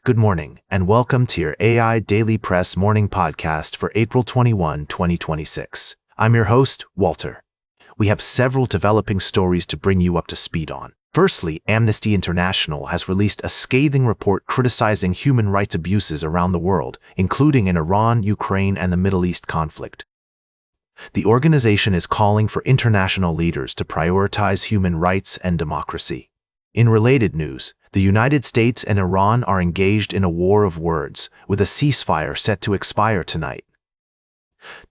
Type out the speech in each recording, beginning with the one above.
Good morning, and welcome to your AI Daily Press morning podcast for April 21, 2026. I'm your host, Walter. We have several developing stories to bring you up to speed on. Firstly, Amnesty International has released a scathing report criticizing human rights abuses around the world, including in Iran, Ukraine, and the Middle East conflict. The organization is calling for international leaders to prioritize human rights and democracy. In related news, the United States and Iran are engaged in a war of words, with a ceasefire set to expire tonight.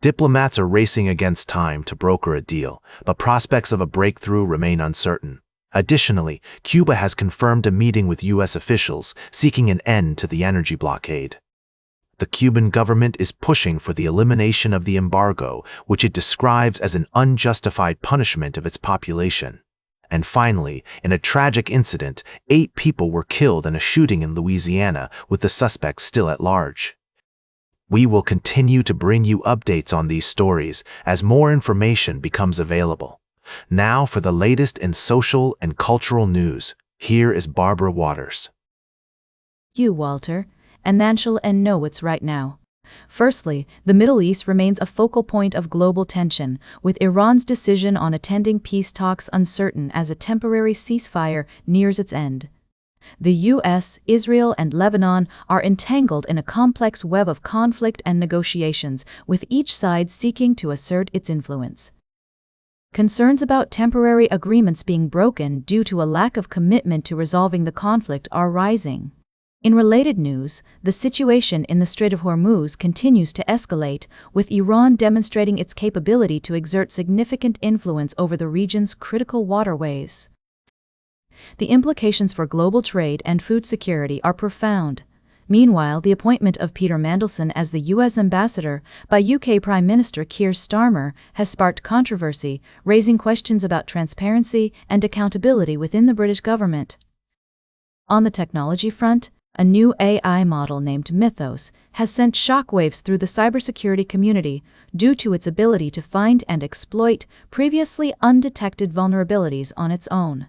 Diplomats are racing against time to broker a deal, but prospects of a breakthrough remain uncertain. Additionally, Cuba has confirmed a meeting with U.S. officials seeking an end to the energy blockade. The Cuban government is pushing for the elimination of the embargo, which it describes as an unjustified punishment of its population. And finally, in a tragic incident, 8 people were killed in a shooting in Louisiana, with the suspects still at large. We will continue to bring you updates on these stories as more information becomes available. Now for the latest in social and cultural news, here is Barbara Waters. Walter, and then shall know what's right now. Firstly, the Middle East remains a focal point of global tension, with Iran's decision on attending peace talks uncertain as a temporary ceasefire nears its end. The U.S., Israel, and Lebanon are entangled in a complex web of conflict and negotiations, with each side seeking to assert its influence. Concerns about temporary agreements being broken due to a lack of commitment to resolving the conflict are rising. In related news, the situation in the Strait of Hormuz continues to escalate, with Iran demonstrating its capability to exert significant influence over the region's critical waterways. The implications for global trade and food security are profound. Meanwhile, the appointment of Peter Mandelson as the U.S. ambassador by UK Prime Minister Keir Starmer has sparked controversy, raising questions about transparency and accountability within the British government. On the technology front, a new AI model named Mythos has sent shockwaves through the cybersecurity community due to its ability to find and exploit previously undetected vulnerabilities on its own.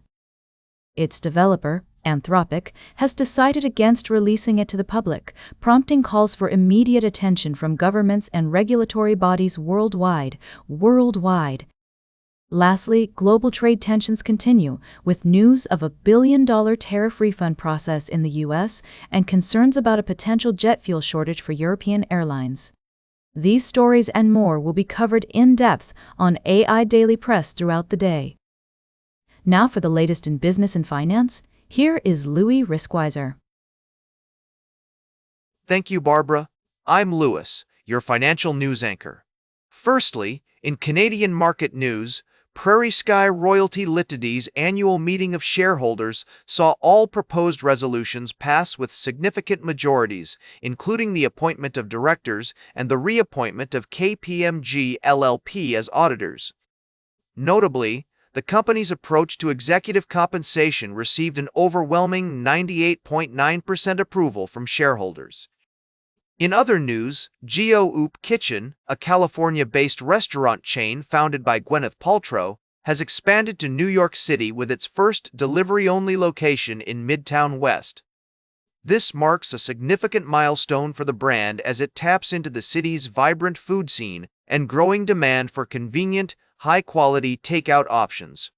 Its developer, Anthropic, has decided against releasing it to the public, prompting calls for immediate attention from governments and regulatory bodies worldwide. Lastly, global trade tensions continue, with news of a billion-dollar tariff refund process in the U.S. and concerns about a potential jet fuel shortage for European airlines. These stories and more will be covered in depth on AI Daily Press throughout the day. Now for the latest in business and finance, here is Louis Riskweiser. Thank you, Barbara. I'm Louis, your financial news anchor. Firstly, in Canadian market news, Prairie Sky Royalty Limited's annual meeting of shareholders saw all proposed resolutions pass with significant majorities, including the appointment of directors and the reappointment of KPMG LLP as auditors. Notably, the company's approach to executive compensation received an overwhelming 98.9% approval from shareholders. In other news, Go-Oop Kitchen, a California-based restaurant chain founded by Gwyneth Paltrow, has expanded to New York City with its first delivery-only location in Midtown West. This marks a significant milestone for the brand as it taps into the city's vibrant food scene and growing demand for convenient, high-quality takeout options.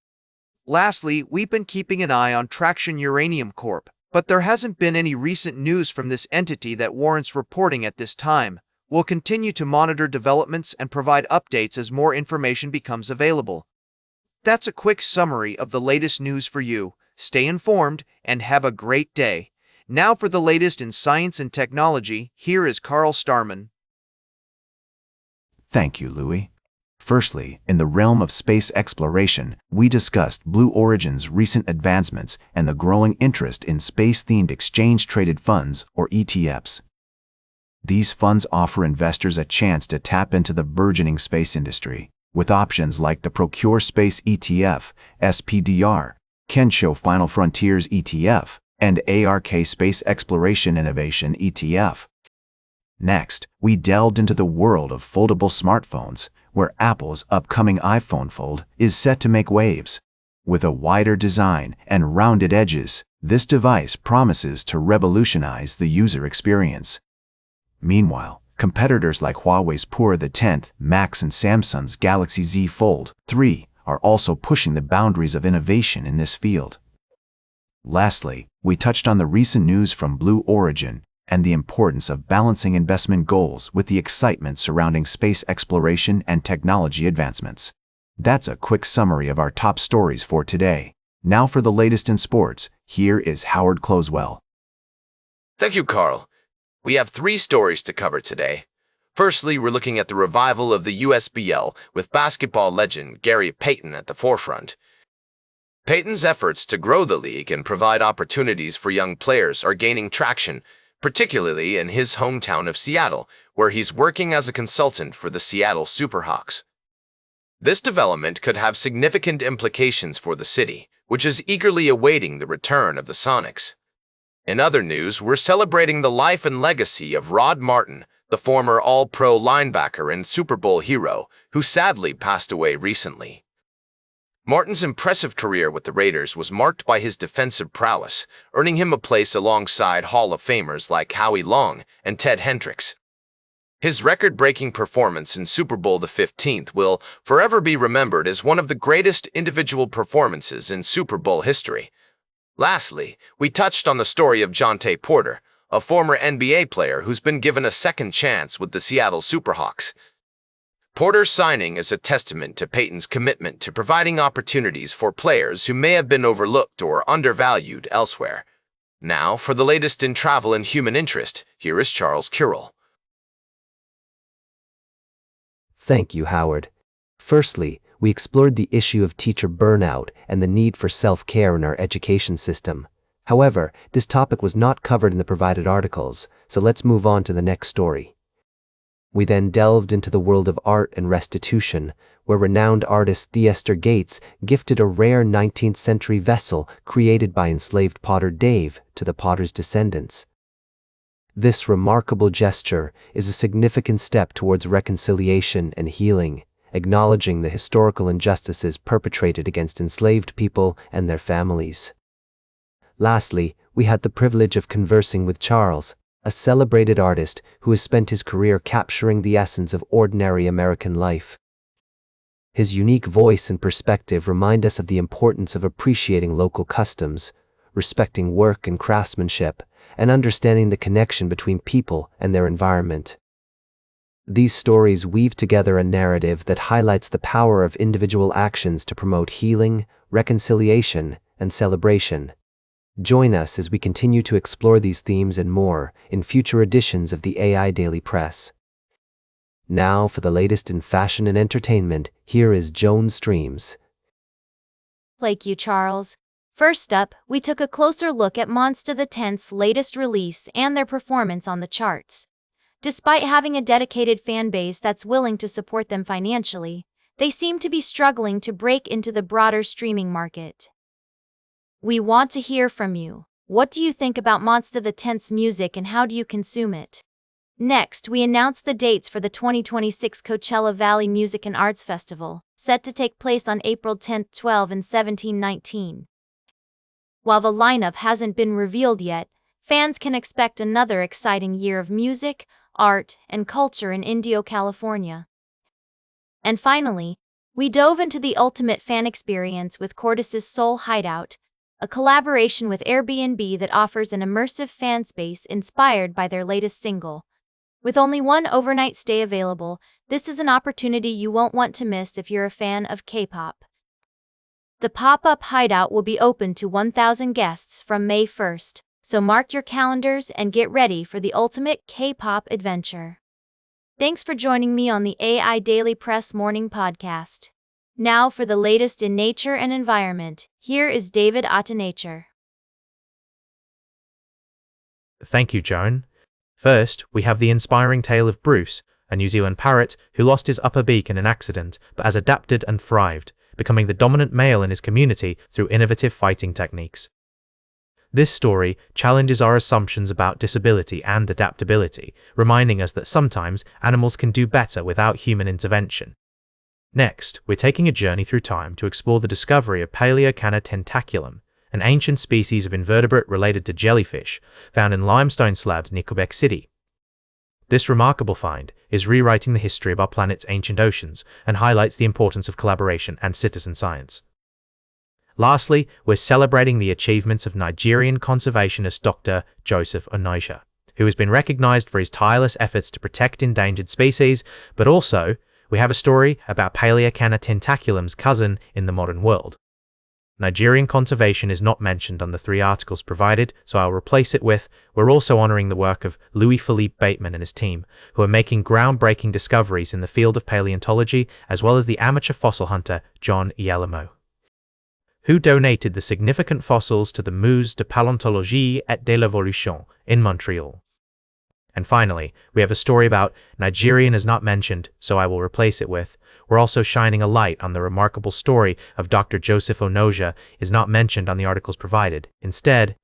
Lastly, we've been keeping an eye on Traction Uranium Corp., but there hasn't been any recent news from this entity that warrants reporting at this time. We'll continue to monitor developments and provide updates as more information becomes available. That's a quick summary of the latest news for you. Stay informed and have a great day. Now for the latest in science and technology, here is Carl Starman. Thank you, Louis. Firstly, in the realm of space exploration, we discussed Blue Origin's recent advancements and the growing interest in space-themed exchange-traded funds, or ETFs. These funds offer investors a chance to tap into the burgeoning space industry, with options like the Procure Space ETF, SPDR, Kensho Final Frontiers ETF, and ARK Space Exploration Innovation ETF. Next, we delved into the world of foldable smartphones, where Apple's upcoming iPhone Fold is set to make waves. With a wider design and rounded edges, This device promises to revolutionize the user experience. Meanwhile, competitors like Huawei's Pure the 10th Max and Samsung's Galaxy Z Fold 3 are also pushing the boundaries of innovation in this field. Lastly, we touched on the recent news from Blue Origin and the importance of balancing investment goals with the excitement surrounding space exploration and technology advancements. That's a quick summary of our top stories for today. Now for the latest in sports, here is Howard Closewell. Thank you, Carl. We have 3 stories to cover today. Firstly, we're looking at the revival of the USBL with basketball legend Gary Payton at the forefront. Payton's efforts to grow the league and provide opportunities for young players are gaining traction, particularly in his hometown of Seattle, where he's working as a consultant for the Seattle Superhawks. This development could have significant implications for the city, which is eagerly awaiting the return of the Sonics. In other news, we're celebrating the life and legacy of Rod Martin, the former All-Pro linebacker and Super Bowl hero, who sadly passed away recently. Martin's impressive career with the Raiders was marked by his defensive prowess, earning him a place alongside Hall of Famers like Howie Long and Ted Hendricks. His record-breaking performance in Super Bowl XV will forever be remembered as one of the greatest individual performances in Super Bowl history. Lastly, we touched on the story of Jontay Porter, a former NBA player who's been given a second chance with the Seattle Superhawks. Porter's signing is a testament to Payton's commitment to providing opportunities for players who may have been overlooked or undervalued elsewhere. Now, for the latest in travel and human interest, here is Charles Currell. Thank you, Howard. Firstly, we explored the issue of teacher burnout and the need for self-care in our education system. However, this topic was not covered in the provided articles, so let's move on to the next story. We then delved into the world of art and restitution, where renowned artist Theaster Gates gifted a rare 19th century vessel created by enslaved potter Dave to the potter's descendants. This remarkable gesture is a significant step towards reconciliation and healing, acknowledging the historical injustices perpetrated against enslaved people and their families. Lastly, we had the privilege of conversing with Charles, a celebrated artist who has spent his career capturing the essence of ordinary American life. His unique voice and perspective remind us of the importance of appreciating local customs, respecting work and craftsmanship, and understanding the connection between people and their environment. These stories weave together a narrative that highlights the power of individual actions to promote healing, reconciliation, and celebration. Join us as we continue to explore these themes and more in future editions of the AI Daily Press. Now for the latest in fashion and entertainment, here is Joan Streams. Thank you, Charles. First up, we took a closer look at Monsta the 10th's latest release and their performance on the charts. Despite having a dedicated fan base that's willing to support them financially, they seem to be struggling to break into the broader streaming market. We want to hear from you. What do you think about Monsta the 10th's music and how do you consume it? Next, we announced the dates for the 2026 Coachella Valley Music and Arts Festival, set to take place on April 10, 12, and 17-19. While the lineup hasn't been revealed yet, fans can expect another exciting year of music, art, and culture in Indio, California. And finally, we dove into the ultimate fan experience with Cortis's Soul Hideout, a collaboration with Airbnb that offers an immersive fan space inspired by their latest single. With only one overnight stay available, this is an opportunity you won't want to miss if you're a fan of K-pop. The pop-up hideout will be open to 1,000 guests from May 1st, so mark your calendars and get ready for the ultimate K-pop adventure. Thanks for joining me on the AI Daily Press Morning Podcast. Now for the latest in nature and environment, here is David Nature. Thank you, Joan. First, we have the inspiring tale of Bruce, a New Zealand parrot who lost his upper beak in an accident but has adapted and thrived, becoming the dominant male in his community through innovative fighting techniques. This story challenges our assumptions about disability and adaptability, reminding us that sometimes animals can do better without human intervention. Next, we're taking a journey through time to explore the discovery of Paleocana tentaculum, an ancient species of invertebrate related to jellyfish, found in limestone slabs near Quebec City. This remarkable find is rewriting the history of our planet's ancient oceans and highlights the importance of collaboration and citizen science. Lastly, we're celebrating the achievements of Nigerian conservationist Dr. Joseph Onoja, who has been recognized for his tireless efforts to protect endangered species, but also we have a story about Paleocana tentaculum's cousin in the modern world. Nigerian conservation is not mentioned on the 3 articles provided, so I'll replace it with, we're also honoring the work of Louis-Philippe Bateman and his team, who are making groundbreaking discoveries in the field of paleontology, as well as the amateur fossil hunter John Yalamo, who donated the significant fossils to the Musée de Paléontologie et de l'Évolution in Montreal. And finally, we have a story about Nigerian is not mentioned, so I will replace it with, we're also shining a light on the remarkable story of Dr. Joseph Onoja is not mentioned on the articles provided. Instead,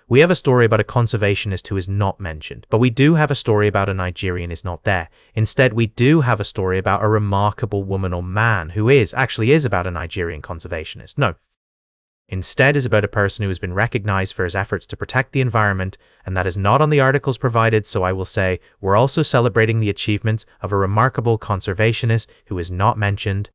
we have a story about a conservationist who is not mentioned, but we do have a story about a Nigerian is not there. Instead, we do have a story about a remarkable woman or man who actually is about a Nigerian conservationist. No. Instead is about a person who has been recognized for his efforts to protect the environment, and that is not on the articles provided, so I will say we're also celebrating the achievements of a remarkable conservationist who is not mentioned,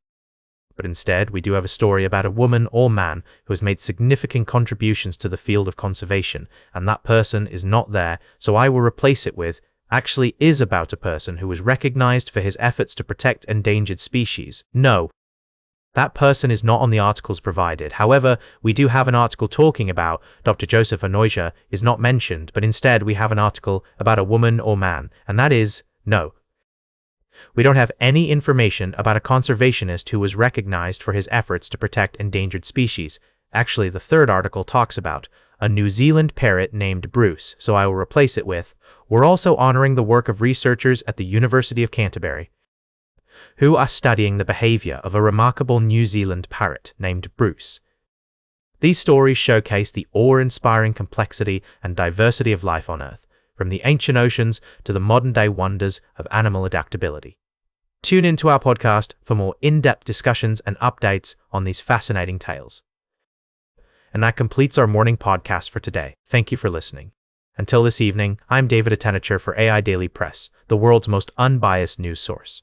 but instead we do have a story about a woman or man who has made significant contributions to the field of conservation, and that person is not there, so I will replace it with actually is about a person who was recognized for his efforts to protect endangered species. No. That person is not on the articles provided. However, we do have an article talking about Dr. Joseph Onoja is not mentioned, but instead we have an article about a woman or man, and that is no. We don't have any information about a conservationist who was recognized for his efforts to protect endangered species. Actually, the 3rd article talks about a New Zealand parrot named Bruce, so I will replace it with, we're also honoring the work of researchers at the University of Canterbury, who are studying the behavior of a remarkable New Zealand parrot named Bruce. These stories showcase the awe-inspiring complexity and diversity of life on Earth, from the ancient oceans to the modern-day wonders of animal adaptability. Tune into our podcast for more in-depth discussions and updates on these fascinating tales. And that completes our morning podcast for today. Thank you for listening. Until this evening, I'm David Atenacher for AI Daily Press, the world's most unbiased news source.